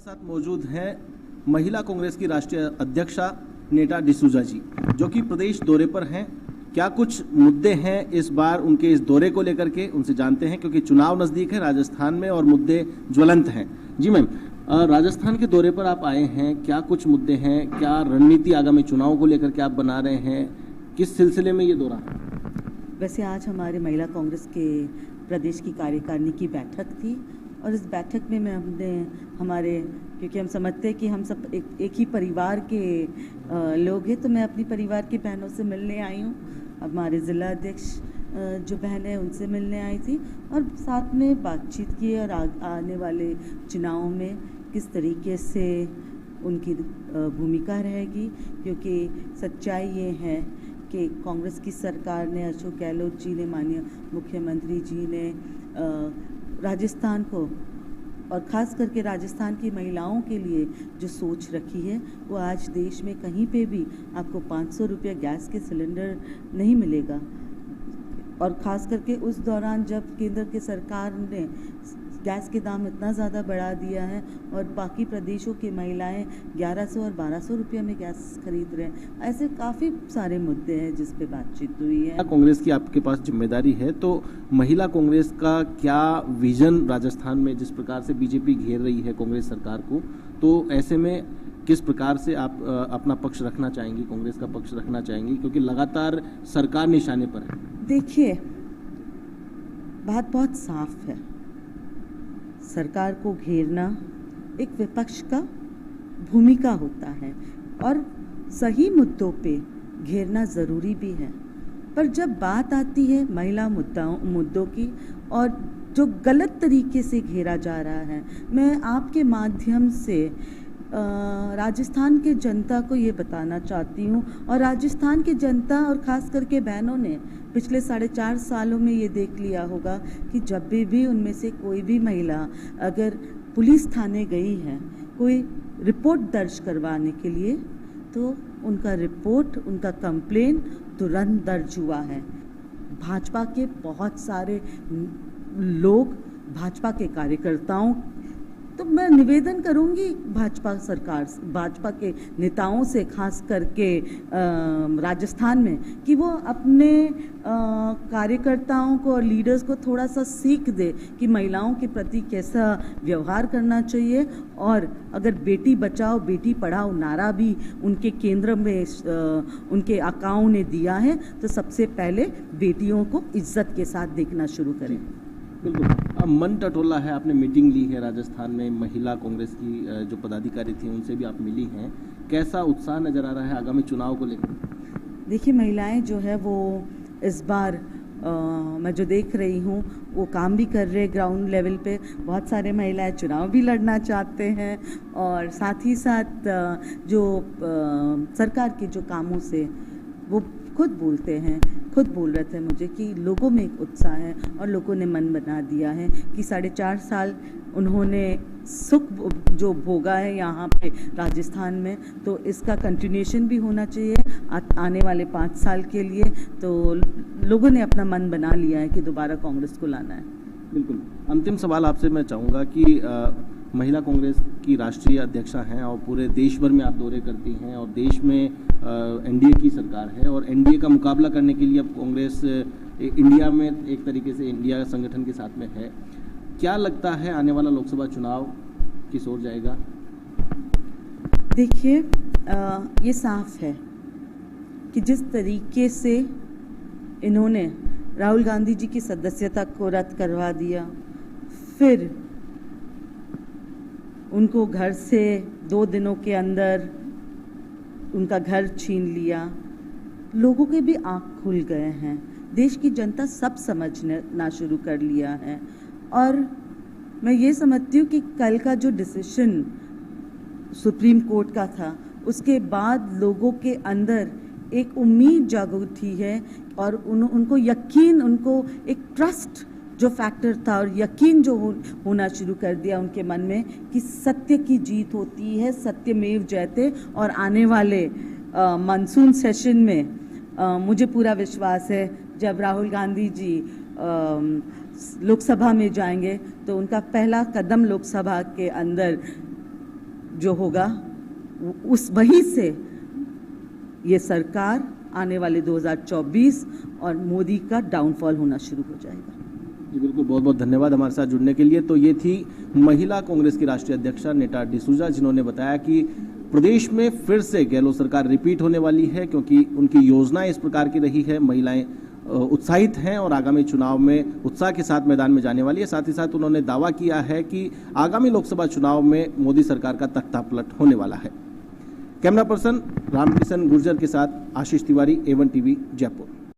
साथ मौजूद हैं महिला कांग्रेस की राष्ट्रीय अध्यक्षा नेटा डिसूजा जी, जो कि प्रदेश दौरे पर हैं। क्या कुछ मुद्दे हैं इस बार उनके इस दौरे को लेकर के, उनसे जानते हैं, क्योंकि चुनाव नजदीक है राजस्थान में और मुद्दे ज्वलंत हैं। जी मैम, राजस्थान के दौरे पर आप आए हैं, क्या कुछ मुद्दे हैं, क्या रणनीति आगामी चुनाव को लेकर के आप बना रहे हैं, किस सिलसिले में ये दौरा? वैसे आज हमारे महिला कांग्रेस के प्रदेश की कार्यकारिणी की बैठक थी और इस बैठक में हमने हमारे, क्योंकि हम समझते हैं कि हम सब एक ही परिवार के लोग हैं, तो मैं अपनी परिवार की बहनों से मिलने आई हूँ। हमारे ज़िला अध्यक्ष जो बहन है उनसे मिलने आई थी और साथ में बातचीत की और आने वाले चुनावों में किस तरीके से उनकी भूमिका रहेगी, क्योंकि सच्चाई ये है कि कांग्रेस की सरकार ने, अशोक गहलोत जी ने, माननीय मुख्यमंत्री जी ने राजस्थान को और ख़ास करके राजस्थान की महिलाओं के लिए जो सोच रखी है, वो आज देश में कहीं पे भी आपको 500 रुपये गैस के सिलेंडर नहीं मिलेगा। और ख़ास करके उस दौरान जब केंद्र की सरकार ने गैस के दाम इतना ज़्यादा बढ़ा दिया है और बाकी प्रदेशों की महिलाएं 1100 और 1200 रुपये में गैस खरीद रहे हैं, ऐसे काफ़ी सारे मुद्दे हैं जिस पे बातचीत हुई है। कांग्रेस की आपके पास जिम्मेदारी है, तो महिला कांग्रेस का क्या विजन राजस्थान में, जिस प्रकार से बीजेपी घेर रही है कांग्रेस सरकार को, तो ऐसे में किस प्रकार से आप अपना पक्ष रखना चाहेंगी, कांग्रेस का पक्ष रखना चाहेंगी, क्योंकि लगातार सरकार निशाने पर है? देखिए, बात बहुत साफ है, सरकार को घेरना एक विपक्ष का भूमिका होता है और सही मुद्दों पे घेरना ज़रूरी भी है। पर जब बात आती है महिला मुद्दों की और जो गलत तरीके से घेरा जा रहा है, मैं आपके माध्यम से राजस्थान के जनता को ये बताना चाहती हूँ, और राजस्थान की जनता और ख़ास करके बहनों ने पिछले 4.5 सालों में ये देख लिया होगा कि जब भी उनमें से कोई भी महिला अगर पुलिस थाने गई है कोई रिपोर्ट दर्ज करवाने के लिए, तो उनका रिपोर्ट, उनका कंप्लेन तुरंत दर्ज हुआ है। भाजपा के बहुत सारे लोग, भाजपा के कार्यकर्ताओं, तो मैं निवेदन करूंगी भाजपा के नेताओं से, खास करके राजस्थान में, कि वो अपने कार्यकर्ताओं को और लीडर्स को थोड़ा सा सीख दे कि महिलाओं के प्रति कैसा व्यवहार करना चाहिए। और अगर बेटी बचाओ बेटी पढ़ाओ नारा भी उनके केंद्र में उनके आकाओं ने दिया है, तो सबसे पहले बेटियों को इज्जत के साथ देखना शुरू करें। बिल्कुल, अब मन टटोला है, आपने मीटिंग ली है राजस्थान में, महिला कांग्रेस की जो पदाधिकारी थी उनसे भी आप मिली हैं, कैसा उत्साह नजर आ रहा है आगामी चुनाव को लेकर? देखिए, महिलाएं जो है वो इस बार मैं जो देख रही हूँ वो काम भी कर रहे, ग्राउंड लेवल पे बहुत सारे महिलाएं चुनाव भी लड़ना चाहते हैं और साथ ही साथ जो सरकार के जो कामों से वो खुद बोल रहे थे मुझे कि लोगों में एक उत्साह है और लोगों ने मन बना दिया है कि 4.5 साल उन्होंने सुख जो भोगा है यहाँ पे राजस्थान में, तो इसका कंटिन्यूएशन भी होना चाहिए आने वाले 5 साल के लिए। तो लोगों ने अपना मन बना लिया है कि दोबारा कांग्रेस को लाना है। बिल्कुल, अंतिम सवाल आपसे मैं चाहूँगा कि महिला कांग्रेस की राष्ट्रीय अध्यक्षा हैं और पूरे देश भर में आप दौरे करती हैं और देश में एनडीए की सरकार है और एनडीए का मुकाबला करने के लिए अब कांग्रेस इंडिया में एक तरीके से इंडिया संगठन के साथ में है। क्या लगता है आने वाला लोकसभा चुनाव किस ओर जाएगा? देखिए, ये साफ है कि जिस तरीके से इन्होंने राहुल गांधी जी की सदस्यता को रद्द करवा दिया, फिर उनको घर से 2 दिनों के अंदर उनका घर छीन लिया, लोगों के भी आँख खुल गए हैं, देश की जनता सब समझना शुरू कर लिया है। और मैं ये समझती हूँ कि कल का जो डिसीजन सुप्रीम कोर्ट का था, उसके बाद लोगों के अंदर एक उम्मीद जाग उठी है और उनको यकीन, उनको एक ट्रस्ट जो फैक्टर था और यकीन जो होना शुरू कर दिया उनके मन में कि सत्य की जीत होती है, सत्यमेव जयते। और आने वाले मानसून सेशन में मुझे पूरा विश्वास है जब राहुल गांधी जी लोकसभा में जाएंगे तो उनका पहला कदम लोकसभा के अंदर जो होगा उस वही से ये सरकार आने वाले 2024 और मोदी का डाउनफॉल होना शुरू हो जाएगा। जी बिल्कुल, बहुत बहुत धन्यवाद हमारे साथ जुड़ने के लिए। तो ये थी महिला कांग्रेस की राष्ट्रीय अध्यक्षा नेटा डिसूजा, जिन्होंने बताया कि प्रदेश में फिर से गहलोत सरकार रिपीट होने वाली है, क्योंकि उनकी योजना इस प्रकार की रही है। महिलाएं उत्साहित हैं और आगामी चुनाव में उत्साह के साथ मैदान में जाने वाली है। साथ ही साथ उन्होंने दावा किया है कि आगामी लोकसभा चुनाव में मोदी सरकार का तख्ता पलट होने वाला है। कैमरा पर्सन रामकिशन गुर्जर के साथ आशीष तिवारी, A1 टीवी, जयपुर।